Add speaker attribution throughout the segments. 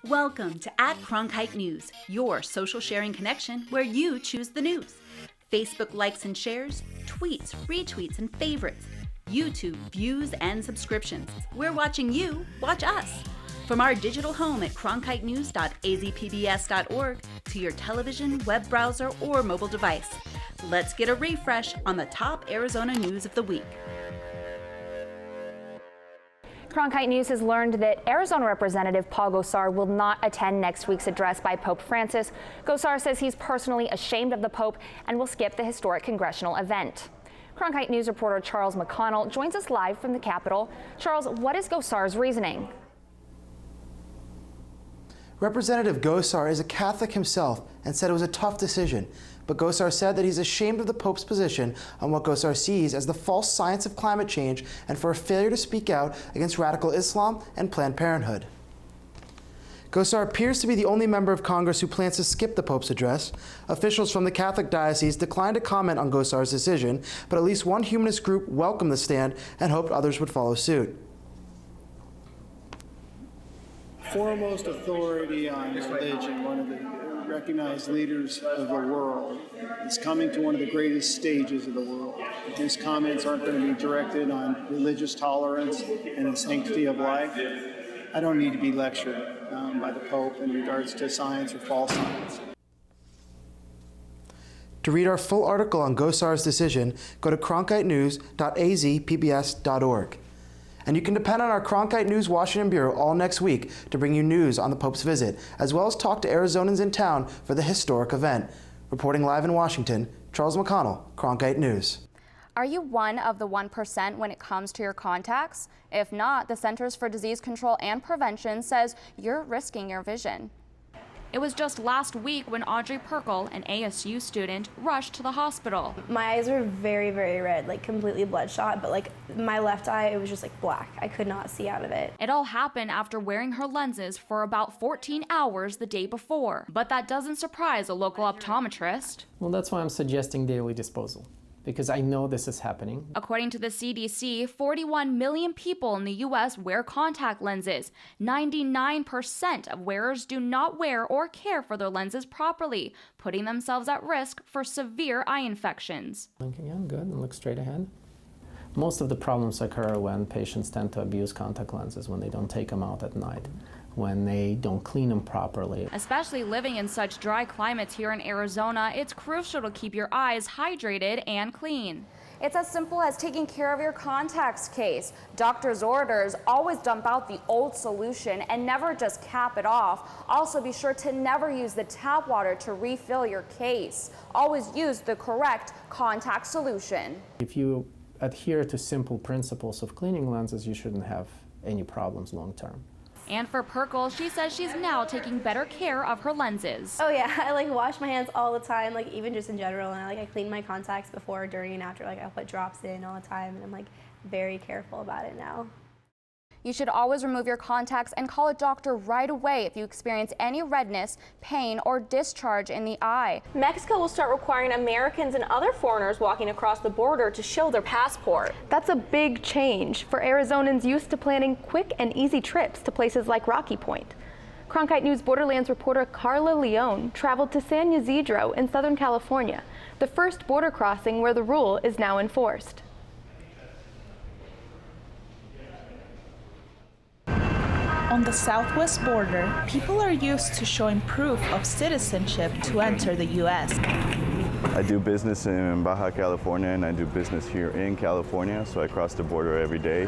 Speaker 1: Welcome to @Cronkite News, your social sharing connection where you choose the news. Facebook likes and shares, tweets, retweets, and favorites. YouTube views and subscriptions. We're watching you watch us. From our digital home at cronkitenews.azpbs.org to your television, web browser, or mobile device. Let's get a refresh on the top Arizona news of the week.
Speaker 2: Cronkite News has learned that Arizona Representative Paul Gosar will not attend next week's address by Pope Francis. Gosar says he's personally ashamed of the Pope and will skip the historic congressional event. Cronkite News reporter Charles McConnell joins us live from the Capitol. Charles, what is Gosar's reasoning?
Speaker 3: Representative Gosar is a Catholic himself and said it was a tough decision. But Gosar said that he's ashamed of the Pope's position on what Gosar sees as the false science of climate change and for a failure to speak out against radical Islam and Planned Parenthood. Gosar appears to be the only member of Congress who plans to skip the Pope's address. Officials from the Catholic diocese declined to comment on Gosar's decision, but at least one humanist group welcomed the stand and hoped others would follow suit.
Speaker 4: Foremost authority on religion, one of the recognized leaders of the world, is coming to one of the greatest stages of the world. His comments aren't going to be directed on religious tolerance and the sanctity of life. I don't need to be lectured by the Pope in regards to science or false science.
Speaker 3: To read our full article on Gosar's decision, go to cronkitenews.azpbs.org. And you can depend on our Cronkite News Washington Bureau all next week to bring you news on the Pope's visit, as well as talk to Arizonans in town for the historic event. Reporting live in Washington, Charles McConnell, Cronkite News.
Speaker 2: Are you one of the 1% when it comes to your contacts? If not, the Centers for Disease Control and Prevention says you're risking your vision. It was just last week when Audrey Perkle, an ASU student, rushed to the hospital.
Speaker 5: My eyes were very, very red, like completely bloodshot, but like my left eye, it was just like black. I could not see out of it.
Speaker 2: It all happened after wearing her lenses for about 14 hours the day before. But that doesn't surprise a local optometrist.
Speaker 6: Well, that's why I'm suggesting daily disposal, because I know this is happening.
Speaker 2: According to the CDC, 41 million people in the U.S. wear contact lenses. 99% of wearers do not wear or care for their lenses properly, putting themselves at risk for severe eye infections.
Speaker 6: Blink again, good, and look straight ahead. Most of the problems occur when patients tend to abuse contact lenses, when they don't take them out at night, when they don't clean them properly.
Speaker 2: Especially living in such dry climates here in Arizona, it's crucial to keep your eyes hydrated and clean. It's as simple as taking care of your contacts case. Doctor's orders: always dump out the old solution and never just cap it off. Also be sure to never use the tap water to refill your case. Always use the correct contact solution.
Speaker 6: If you adhere to simple principles of cleaning lenses, you shouldn't have any problems long term.
Speaker 2: And for Perkle, she says she's now taking better care of her lenses.
Speaker 5: Oh yeah, I like wash my hands all the time, like even just in general, and I clean my contacts before, during, and after. Like I put drops in all the time, and I'm like very careful about it now.
Speaker 2: You should always remove your contacts and call a doctor right away if you experience any redness, pain, or discharge in the eye.
Speaker 7: Mexico will start requiring Americans and other foreigners walking across the border to show their passport.
Speaker 8: That's a big change for Arizonans used to planning quick and easy trips to places like Rocky Point. Cronkite News Borderlands reporter Carla Leone traveled to San Ysidro in Southern California, the first border crossing where the rule is now enforced.
Speaker 9: On the southwest border, people are used to showing proof of citizenship to enter the U.S.
Speaker 10: I do business in Baja California, and I do business here in California, so I cross the border every day.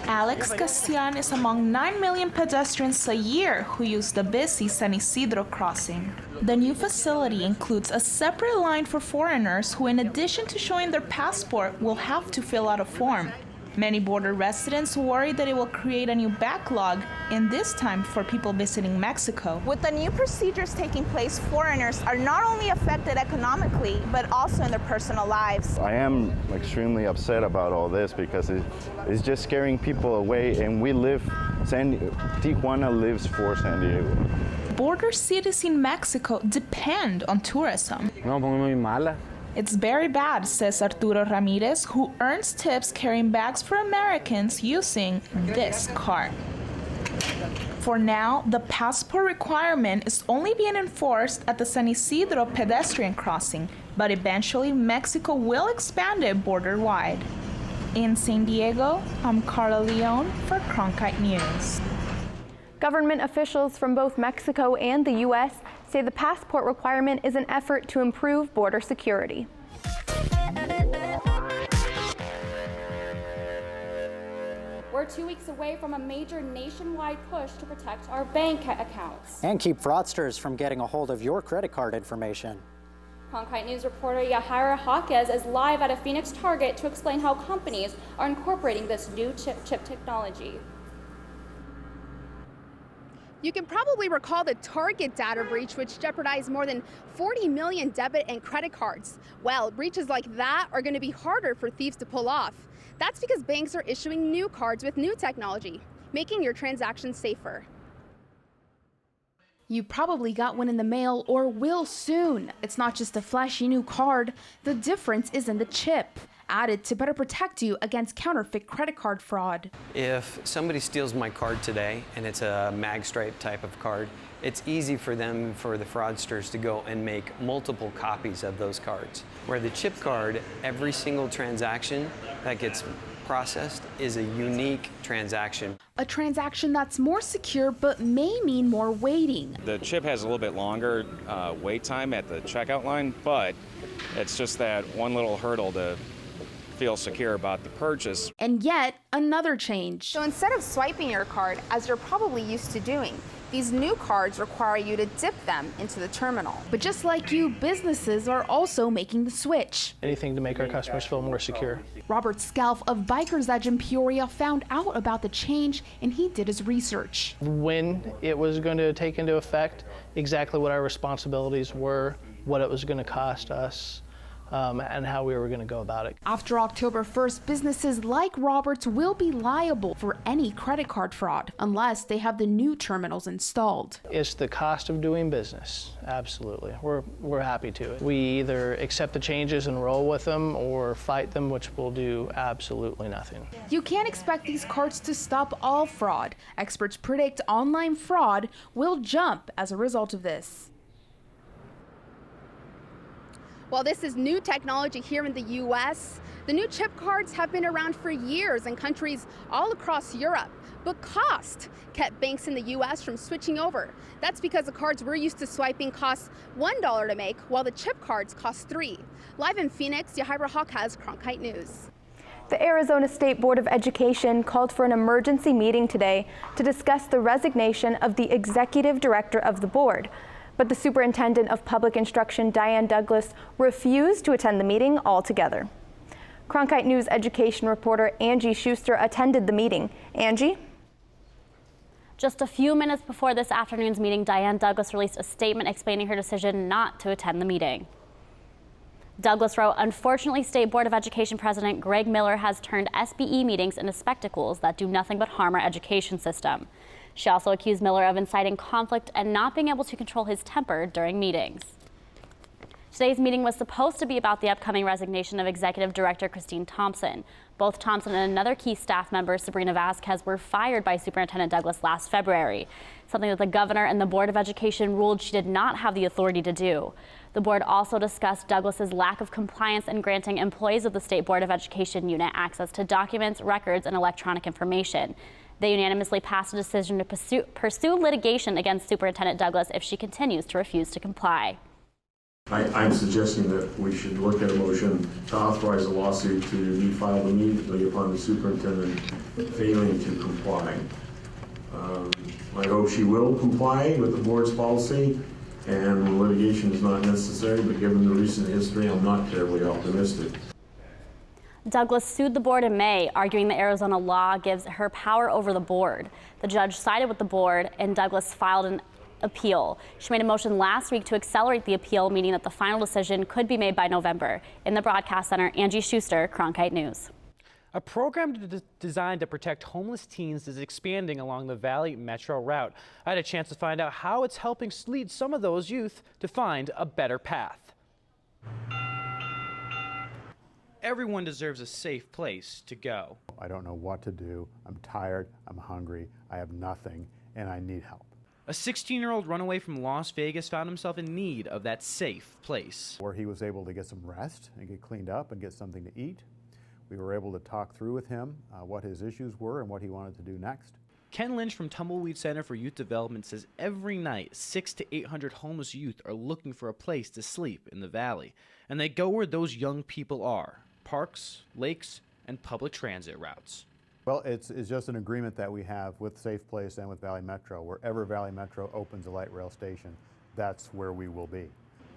Speaker 9: Alex Castian is among 9 million pedestrians a year who use the busy San Isidro crossing. The new facility includes a separate line for foreigners who, in addition to showing their passport, will have to fill out a form. Many border residents worry that it will create a new backlog, and this time for people visiting Mexico.
Speaker 11: With the new procedures taking place, foreigners are not only affected economically, but also in their personal lives.
Speaker 10: I am extremely upset about all this because it's just scaring people away, and Tijuana lives for San Diego.
Speaker 9: Border cities in Mexico depend on tourism. It's very bad, says Arturo Ramirez, who earns tips carrying bags for Americans using this cart. For now, the passport requirement is only being enforced at the San Isidro pedestrian crossing, but eventually Mexico will expand it border-wide. In San Diego, I'm Carla Leon for Cronkite News.
Speaker 8: Government officials from both Mexico and the U.S. say the passport requirement is an effort to improve border security.
Speaker 2: We're 2 weeks away from a major nationwide push to protect our bank accounts.
Speaker 12: And keep fraudsters from getting a hold of your credit card information.
Speaker 2: Cronkite News reporter Yahaira Jaquez is live at a Phoenix Target to explain how companies are incorporating this new chip technology.
Speaker 13: You can probably recall the Target data breach, which jeopardized more than 40 million debit and credit cards. Well, breaches like that are going to be harder for thieves to pull off. That's because banks are issuing new cards with new technology, making your transactions safer.
Speaker 14: You probably got one in the mail or will soon. It's not just a flashy new card. The difference is in the chip, added to better protect you against counterfeit credit card fraud.
Speaker 15: If somebody steals my card today and it's a mag stripe type of card, it's easy for the fraudsters to go and make multiple copies of those cards. Where the chip card, every single transaction that gets processed is a unique transaction.
Speaker 14: A transaction that's more secure but may mean more waiting.
Speaker 16: The chip has a little bit longer wait time at the checkout line, but it's just that one little hurdle to feel secure about the purchase.
Speaker 14: And yet, another change.
Speaker 13: So instead of swiping your card, as you're probably used to doing, these new cards require you to dip them into the terminal.
Speaker 14: But just like you, businesses are also making the switch.
Speaker 6: Anything to make our customers feel more secure.
Speaker 14: Robert Scalf of Bikers Edge in Peoria found out about the change, and he did his research.
Speaker 6: When it was going to take into effect, exactly what our responsibilities were, what it was going to cost us, and how we were going to go about it.
Speaker 14: After October 1st, businesses like Robert's will be liable for any credit card fraud unless they have the new terminals installed.
Speaker 6: It's the cost of doing business, absolutely. We're happy to. We either accept the changes and roll with them or fight them, which will do absolutely nothing.
Speaker 14: You can't expect these cards to stop all fraud. Experts predict online fraud will jump as a result of this.
Speaker 13: While this is new technology here in the U.S., the new chip cards have been around for years in countries all across Europe. But cost kept banks in the U.S. from switching over. That's because the cards we're used to swiping cost $1 to make, while the chip cards cost $3. Live in Phoenix, Yahaira Jaquez, Cronkite News.
Speaker 8: The Arizona State Board of Education called for an emergency meeting today to discuss the resignation of the executive director of the board. But the superintendent of public instruction, Diane Douglas, refused to attend the meeting altogether. Cronkite News education reporter Angie Schuster attended the meeting. Angie?
Speaker 17: Just a few minutes before this afternoon's meeting, Diane Douglas released a statement explaining her decision not to attend the meeting. Douglas wrote, "Unfortunately, State Board of Education President Greg Miller has turned SBE meetings into spectacles that do nothing but harm our education system." She also accused Miller of inciting conflict and not being able to control his temper during meetings. Today's meeting was supposed to be about the upcoming resignation of Executive Director Christine Thompson. Both Thompson and another key staff member, Sabrina Vasquez, were fired by Superintendent Douglas last February, something that the governor and the Board of Education ruled she did not have the authority to do. The board also discussed Douglas's lack of compliance in granting employees of the State Board of Education unit access to documents, records, and electronic information. They unanimously passed a decision to pursue litigation against Superintendent Douglas if she continues to refuse to comply.
Speaker 18: I'm suggesting that we should look at a motion to authorize a lawsuit to be filed immediately upon the superintendent failing to comply. I hope she will comply with the board's policy and litigation is not necessary, but given the recent history, I'm not terribly optimistic.
Speaker 17: Douglas sued the board in May, arguing the Arizona law gives her power over the board. The judge sided with the board, and Douglas filed an appeal. She made a motion last week to accelerate the appeal, meaning that the final decision could be made by November. In the broadcast center, Angie Schuster, Cronkite News.
Speaker 19: A program designed to protect homeless teens is expanding along the Valley Metro route. I had a chance to find out how it's helping lead some of those youth to find a better path. Everyone deserves a safe place to go.
Speaker 20: I don't know what to do. I'm tired. I'm hungry. I have nothing. and I need help.
Speaker 19: A 16-year-old runaway from Las Vegas found himself in need of that safe place.
Speaker 20: Where he was able to get some rest and get cleaned up and get something to eat. We were able to talk through with him what his issues were and what he wanted to do next.
Speaker 19: Ken Lynch from Tumbleweed Center for Youth Development says every night 600 to 800 homeless youth are looking for a place to sleep in the valley. And they go where those young people are, parks, lakes, and public transit routes.
Speaker 20: Well, it's just an agreement that we have with Safe Place and with Valley Metro. Wherever Valley Metro opens a light rail station, that's where we will be.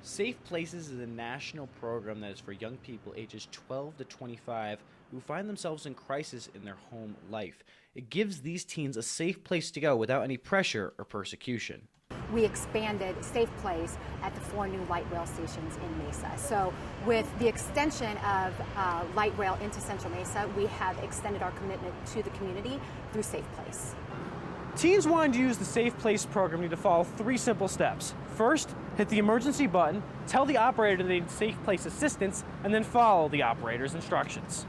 Speaker 19: Safe Places is a national program that is for young people ages 12 to 25 who find themselves in crisis in their home life. It gives these teens a safe place to go without any pressure or persecution.
Speaker 21: We expanded Safe Place at the 4 new light rail stations in Mesa. So with the extension of light rail into Central Mesa, we have extended our commitment to the community through Safe Place.
Speaker 19: Teens wanting to use the Safe Place program need to follow 3 simple steps. First, hit the emergency button, tell the operator they need Safe Place assistance, and then follow the operator's instructions.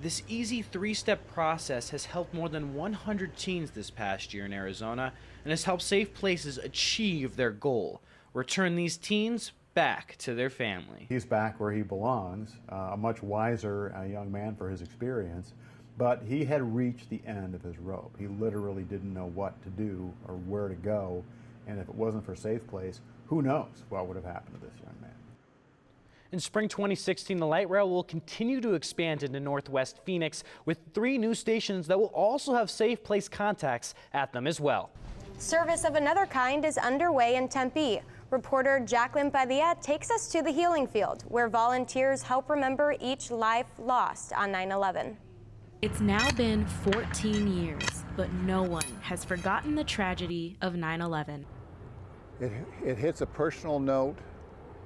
Speaker 19: This easy 3-step process has helped more than 100 teens this past year in Arizona and has helped Safe Places achieve their goal, return these teens back to their family.
Speaker 20: He's back where he belongs, a much wiser young man for his experience, but he had reached the end of his rope. He literally didn't know what to do or where to go, and if it wasn't for Safe Place, who knows what would have happened to this young man.
Speaker 19: In spring 2016, the light rail will continue to expand into Northwest Phoenix with 3 new stations that will also have Safe Place contacts at them as well.
Speaker 22: Service of another kind is underway in Tempe. Reporter Jacqueline Padilla takes us to the healing field, where volunteers help remember each life lost on 9/11.
Speaker 23: It's now been 14 years, but no one has forgotten the tragedy of 9/11.
Speaker 24: It hits a personal note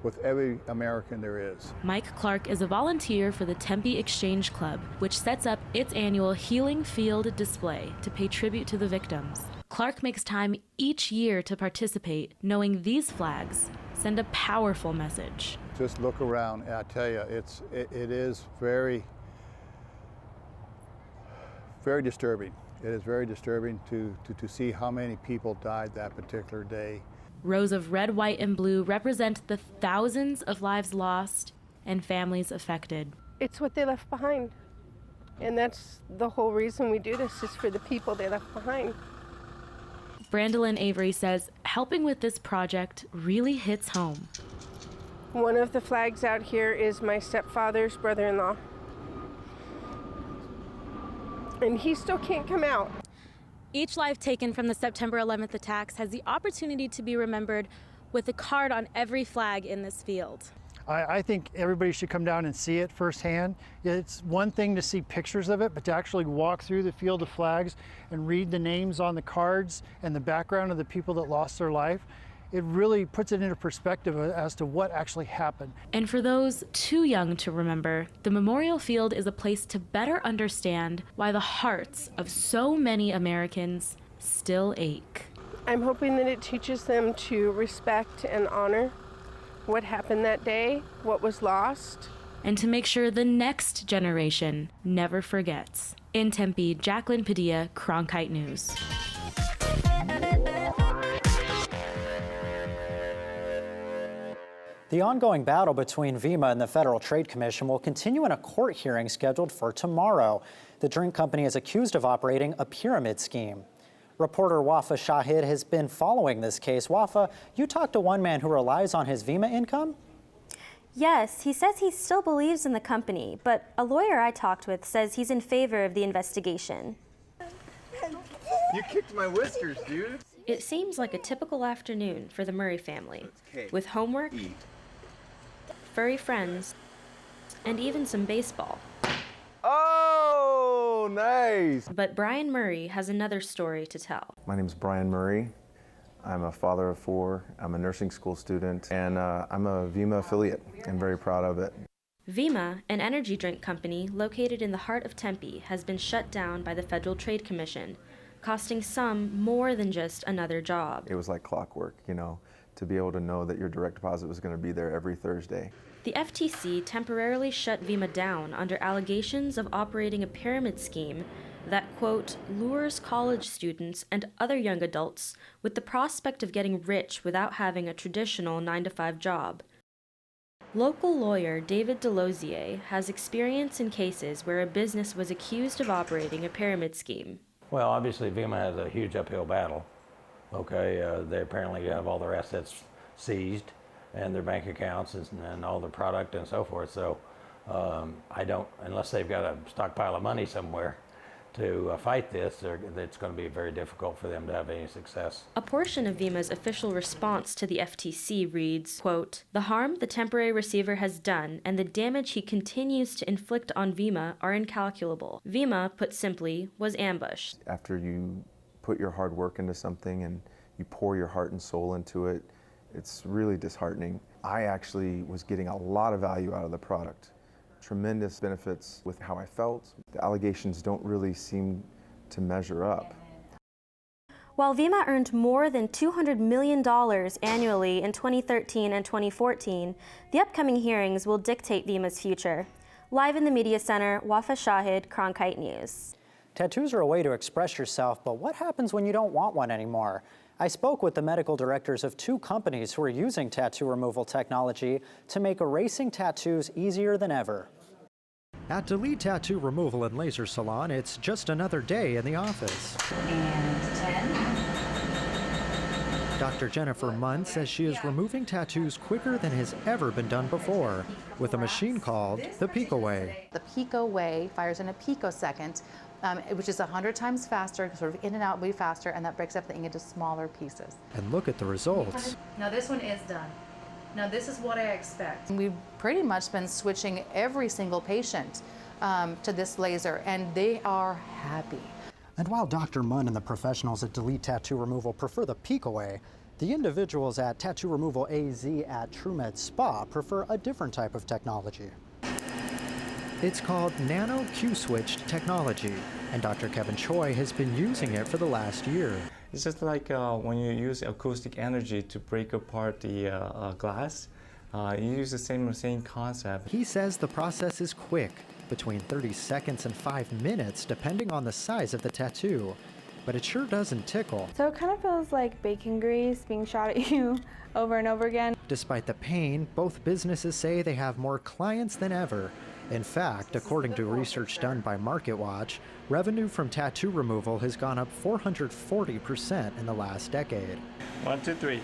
Speaker 24: with every American there is.
Speaker 23: Mike Clark is a volunteer for the Tempe Exchange Club, which sets up its annual Healing Field display to pay tribute to the victims. Clark makes time each year to participate, knowing these flags send a powerful message.
Speaker 24: Just look around, and I tell you, it is very, very disturbing. It is very disturbing to see how many people died that particular day.
Speaker 23: Rows of red, white, and blue represent the thousands of lives lost and families affected.
Speaker 25: It's what they left behind. And that's the whole reason we do this, is for the people they left behind.
Speaker 23: Brandolyn Avery says helping with this project really hits home.
Speaker 25: One of the flags out here is my stepfather's brother-in-law. And he still can't come out.
Speaker 23: Each life taken from the September 11th attacks has the opportunity to be remembered with a card on every flag in this field.
Speaker 26: I think everybody should come down and see it firsthand. It's one thing to see pictures of it, but to actually walk through the field of flags and read the names on the cards and the background of the people that lost their life, it really puts it into perspective as to what actually happened.
Speaker 23: And for those too young to remember, the Memorial Field is a place to better understand why the hearts of so many Americans still ache.
Speaker 25: I'm hoping that it teaches them to respect and honor what happened that day, what was lost.
Speaker 23: And to make sure the next generation never forgets. In Tempe, Jacqueline Padilla, Cronkite News.
Speaker 12: The ongoing battle between Vemma and the Federal Trade Commission will continue in a court hearing scheduled for tomorrow. The drink company is accused of operating a pyramid scheme. Reporter Wafa Shahid has been following this case. Wafa, you talked to one man who relies on his Vemma income?
Speaker 27: Yes, he says he still believes in the company, but a lawyer I talked with says he's in favor of the investigation.
Speaker 28: You kicked my whiskers, dude.
Speaker 27: It seems like a typical afternoon for the Murray family, with homework, furry friends, and even some baseball.
Speaker 28: Oh, nice!
Speaker 27: But Brian Murray has another story to tell.
Speaker 29: My name is Brian Murray. I'm a father of 4. I'm a nursing school student, and I'm a Vemma affiliate. I'm very proud of it.
Speaker 27: Vemma, an energy drink company located in the heart of Tempe, has been shut down by the Federal Trade Commission, costing some more than just another job.
Speaker 29: It was like clockwork, you know, to be able to know that your direct deposit was going to be there every Thursday.
Speaker 27: The FTC temporarily shut Vemma down under allegations of operating a pyramid scheme that, quote, lures college students and other young adults with the prospect of getting rich without having a traditional 9-to-5 job. Local lawyer David Delosier has experience in cases where a business was accused of operating a pyramid scheme.
Speaker 1: Well, obviously Vemma has a huge uphill battle. Okay, they apparently have all their assets seized and their bank accounts and all their product and so forth. So I don't, unless they've got a stockpile of money somewhere to fight this, it's going to be very difficult for them to have any success.
Speaker 27: A portion of Vemma's official response to the FTC reads, quote, the harm the temporary receiver has done and the damage he continues to inflict on Vemma are incalculable. Vemma, put simply, was ambushed.
Speaker 29: After you put your hard work into something and you pour your heart and soul into it, it's really disheartening. I actually was getting a lot of value out of the product. Tremendous benefits with how I felt. The allegations don't really seem to measure up.
Speaker 17: While Vemma earned more than $200 million annually in 2013 and 2014, the upcoming hearings will dictate Vemma's future. Live in the Media Center, Wafa Shahid, Cronkite News.
Speaker 12: Tattoos are a way to express yourself, but what happens when you don't want one anymore? I spoke with the medical directors of 2 companies who are using tattoo removal technology to make erasing tattoos easier than ever.
Speaker 2: At Delete Tattoo Removal and Laser Salon, it's just another day in the office.
Speaker 3: And 10.
Speaker 2: Dr. Jennifer Munn says she is removing tattoos quicker than has ever been done before with a machine called the Pico-Way.
Speaker 4: The Pico-Way fires in a picosecond, which is 100 times faster, sort of in and out, way faster, and that breaks up the ink into smaller pieces.
Speaker 2: And look at the results.
Speaker 4: Now this one is done. Now this is what I expect. We've pretty much been switching every single patient to this laser, and they are happy.
Speaker 2: And while Dr. Munn and the professionals at Delete Tattoo Removal prefer the Pico-Way, the individuals at Tattoo Removal AZ at TrueMed Spa prefer a different type of technology. It's called Nano Q-Switched technology, and Dr. Kevin Choi has been using it for the last year.
Speaker 5: It's just like when you use acoustic energy to break apart the glass. You use the same concept.
Speaker 2: He says the process is quick, between 30 seconds and 5 minutes, depending on the size of the tattoo. But it sure doesn't tickle.
Speaker 7: So it kind of feels like bacon grease being shot at you over and over again.
Speaker 2: Despite the pain, both businesses say they have more clients than ever. In fact, according to research done by MarketWatch, revenue from tattoo removal has gone up 440% in the last decade.
Speaker 5: 1, 2, 3.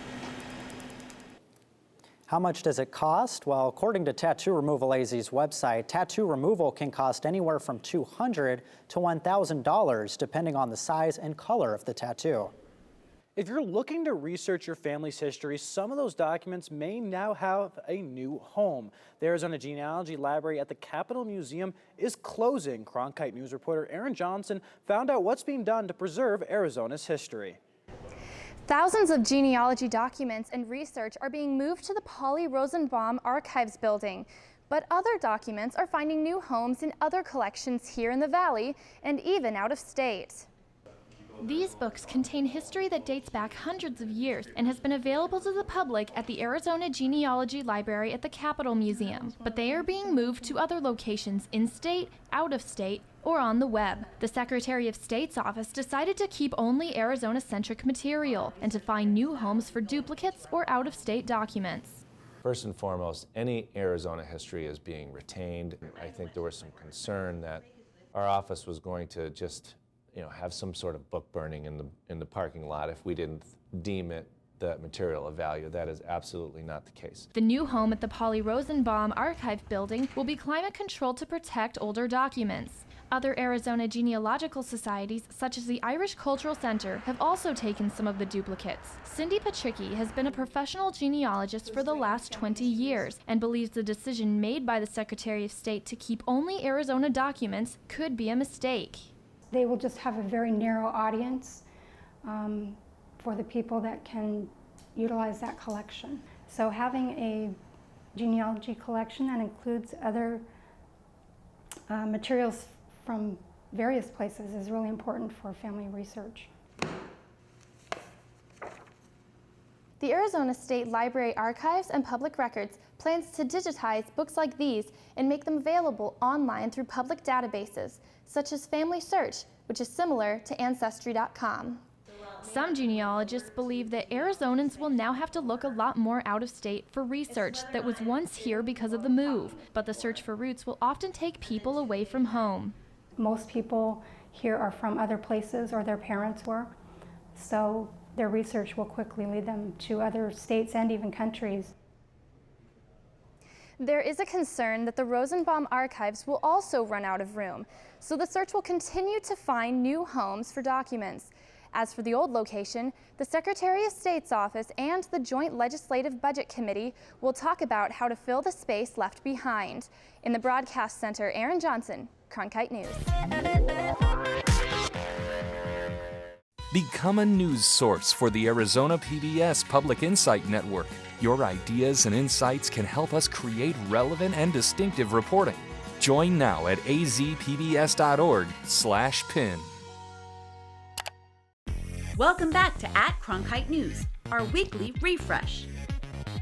Speaker 12: How much does it cost? Well, according to Tattoo Removal AZ's website, tattoo removal can cost anywhere from $200 to $1,000, depending on the size and color of the tattoo.
Speaker 19: If you're looking to research your family's history, some of those documents may now have a new home. The Arizona Genealogy Library at the Capitol Museum is closing. Cronkite News reporter Aaron Johnson found out what's being done to preserve Arizona's history.
Speaker 9: Thousands of genealogy documents and research are being moved to the Polly Rosenbaum Archives building, but other documents are finding new homes in other collections here in the Valley and even out of state.
Speaker 10: These books contain history that dates back hundreds of years and has been available to the public at the Arizona Genealogy Library at the Capitol Museum, but they are being moved to other locations in-state, out-of-state, or on the web. The Secretary of State's office decided to keep only Arizona-centric material and to find new homes for duplicates or out-of-state documents.
Speaker 11: First and foremost, any Arizona history is being retained. I think there was some concern that our office was going to just have some sort of book burning in the parking lot if we didn't deem it the material of value. That is absolutely not the case.
Speaker 10: The new home at the Polly Rosenbaum Archive building will be climate controlled to protect older documents. Other Arizona genealogical societies, such as the Irish Cultural Center, have also taken some of the duplicates. Cindy Patricki has been a professional genealogist for the last 20 years and believes the decision made by the Secretary of State to keep only Arizona documents could be a mistake.
Speaker 30: They will just have a very narrow audience for the people that can utilize that collection. So having a genealogy collection that includes other materials from various places is really important for family research.
Speaker 9: The Arizona State Library Archives and Public Records plans to digitize books like these and make them available online through public databases, such as Family Search, which is similar to Ancestry.com.
Speaker 10: Some genealogists believe that Arizonans will now have to look a lot more out of state for research that was once here because of the move, but the search for roots will often take people away from home.
Speaker 30: Most people here are from other places or their parents were, so their research will quickly lead them to other states and even countries.
Speaker 9: There is a concern that the Rosenbaum archives will also run out of room, so the search will continue to find new homes for documents. As for the old location, the Secretary of State's office and the Joint Legislative Budget Committee will talk about how to fill the space left behind. In the Broadcast Center, Aaron Johnson, Cronkite News.
Speaker 6: Become a news source for the Arizona PBS Public Insight Network. Your ideas and insights can help us create relevant and distinctive reporting. Join now at azpbs.org/pin.
Speaker 8: Welcome back to @Cronkite News, our weekly refresh.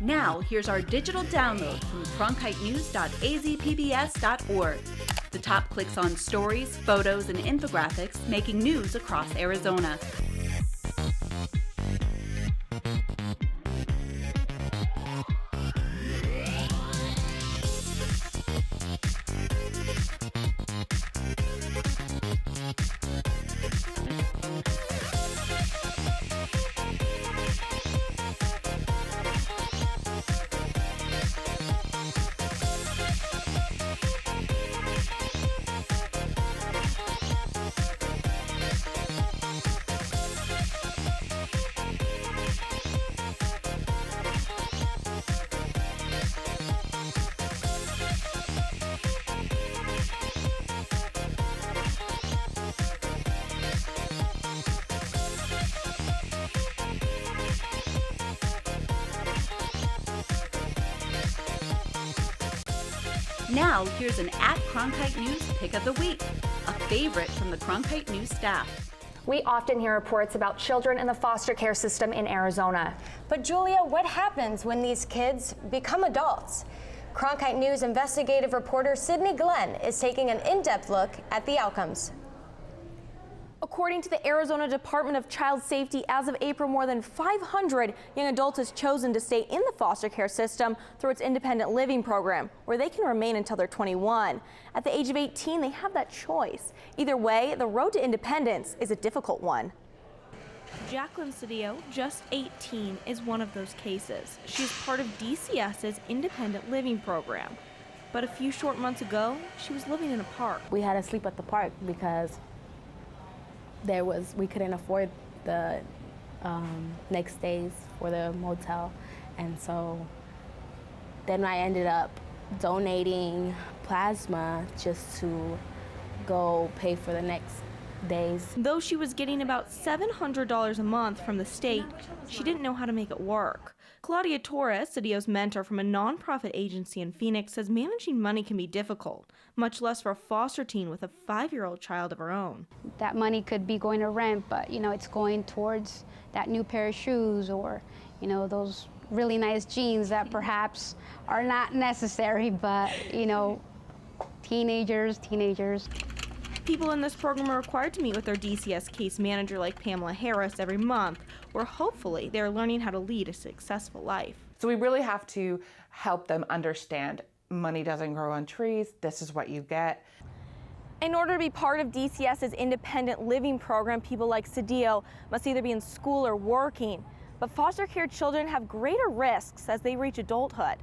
Speaker 8: Now, here's our digital download from cronkitenews.azpbs.org. The top clicks on stories, photos, and infographics making news across Arizona. Now, here's an @Cronkite News Pick of the Week, a favorite from the Cronkite News staff.
Speaker 13: We often hear reports about children in the foster care system in Arizona.
Speaker 14: But Julia, what happens when these kids become adults? Cronkite News investigative reporter Sydney Glenn is taking an in-depth look at the outcomes.
Speaker 13: According to the Arizona Department of Child Safety, as of April, more than 500 young adults has chosen to stay in the foster care system through its independent living program, where they can remain until they're 21. At the age of 18, they have that choice. Either way, the road to independence is a difficult one.
Speaker 27: Jacqueline Cedillo, just 18, is one of those cases. She's part of DCS's independent living program. But a few short months ago, she was living in a park.
Speaker 15: We had to sleep at the park because we couldn't afford the next days for the motel, and so then I ended up donating plasma just to go pay for the next days.
Speaker 27: Though she was getting about $700 a month from the state, she didn't know how to make it work. Claudia Torres, Cedillo's mentor from a nonprofit agency in Phoenix, says managing money can be difficult, much less for a foster teen with a 5-year-old child of her own.
Speaker 16: That money could be going to rent, but it's going towards that new pair of shoes or those really nice jeans that perhaps are not necessary, but teenagers.
Speaker 27: People in this program are required to meet with their DCS case manager like Pamela Harris every month, where hopefully they're learning how to lead a successful life.
Speaker 18: So we really have to help them understand money doesn't grow on trees, this is what you get.
Speaker 13: In order to be part of DCS's independent living program, people like Cedillo must either be in school or working. But foster care children have greater risks as they reach adulthood.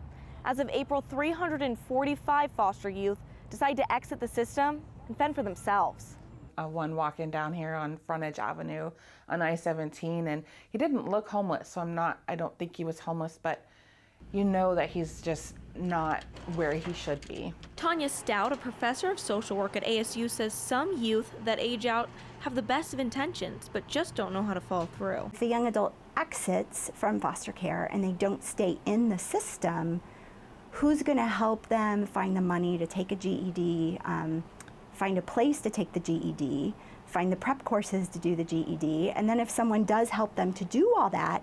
Speaker 13: As of April, 345 foster youth decide to exit the system and fend for themselves.
Speaker 18: One walking down here on Frontage Avenue on I-17, and he didn't look homeless, so I don't think he was homeless, but you know that he's just not where he should be.
Speaker 27: Tanya Stout, a professor of social work at ASU, says some youth that age out have the best of intentions, but just don't know how to follow through.
Speaker 20: If a young adult exits from foster care and they don't stay in the system, who's going to help them find the money to take a GED, find a place to take the GED, find the prep courses to do the GED, and then if someone does help them to do all that,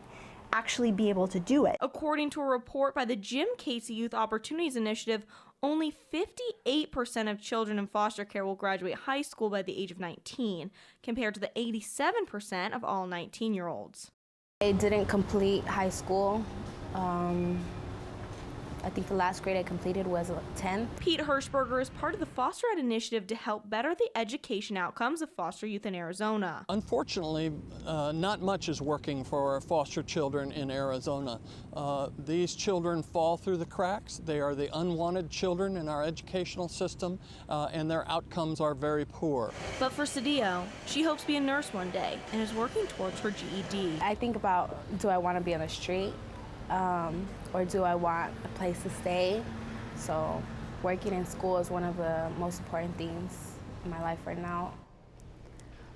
Speaker 20: actually be able to do it.
Speaker 27: According to a report by the Jim Casey Youth Opportunities Initiative,
Speaker 13: only 58% of children in foster care will graduate high school by the age of 19, compared to the 87% of all 19-year-olds.
Speaker 15: I didn't complete high school. I think the last grade I completed was 10.
Speaker 13: Pete Hirschberger is part of the Foster Ed initiative to help better the education outcomes of foster youth in Arizona.
Speaker 1: Unfortunately, not much is working for foster children in Arizona. These children fall through the cracks. They are the unwanted children in our educational system, and their outcomes are very poor.
Speaker 13: But for Cedillo, she hopes to be a nurse one day and is working towards her GED.
Speaker 15: I think about, do I want to be on the street? Or do I want a place to stay? So working in school is one of the most important things in my life right now.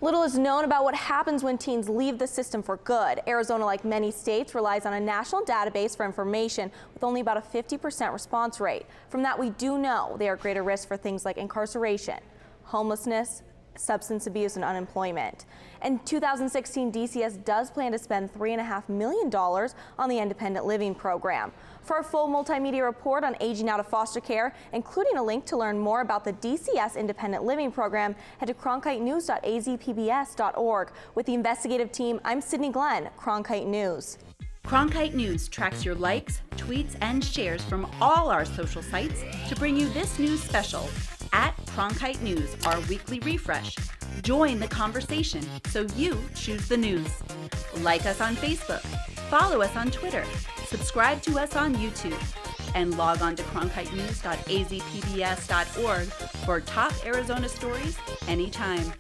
Speaker 13: Little is known about what happens when teens leave the system for good. Arizona, like many states, relies on a national database for information with only about a 50% response rate. From that, we do know they are greater risk for things like incarceration, homelessness, substance abuse, and unemployment. In 2016, DCS does plan to spend $3.5 million on the independent living program. For a full multimedia report on aging out of foster care, including a link to learn more about the DCS independent living program, head to cronkitenews.azpbs.org. With the investigative team, I'm Sydney Glenn, Cronkite News.
Speaker 8: Cronkite News tracks your likes, tweets, and shares from all our social sites to bring you this news special. At Cronkite News, our weekly refresh. Join the conversation so you choose the news. Like us on Facebook, follow us on Twitter, subscribe to us on YouTube, and log on to cronkitenews.azpbs.org for top Arizona stories anytime.